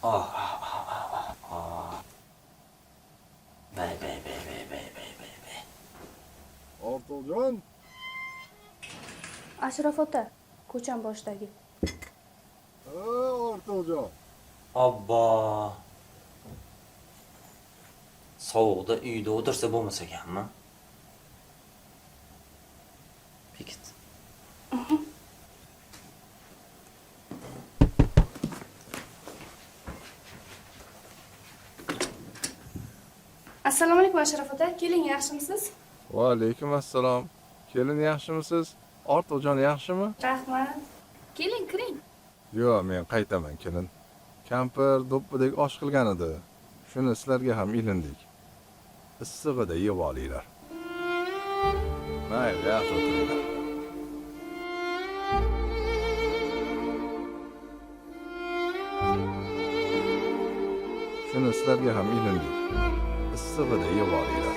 Oh, oh, oh, oh, oh, oh. Bey. Ortiqjon, Ashraf ota, ko'cham boshidagi. Ortiqjon. Obbo. Sovuqda uyda o'tirsa bo'lmasa ekanmi? Bekit. Assalomu alaykum Ashraf ota, keling, yaxshimisiz? Va alaykum assalom. Kelin yaxshimisiz? Ortiqjon yaxshimi? Rahmat. Keling, kiring. Yo'q, men qaytaman kelin. Kampir do'ppidek osh qilgan edi. Shuni sizlarga ham ilindik. Issig'ida yeb olinglar. Mayli, yaxshi o'tiringlar. Shuni sizlarga ham ilindik. Issig'ida yeb olinglar.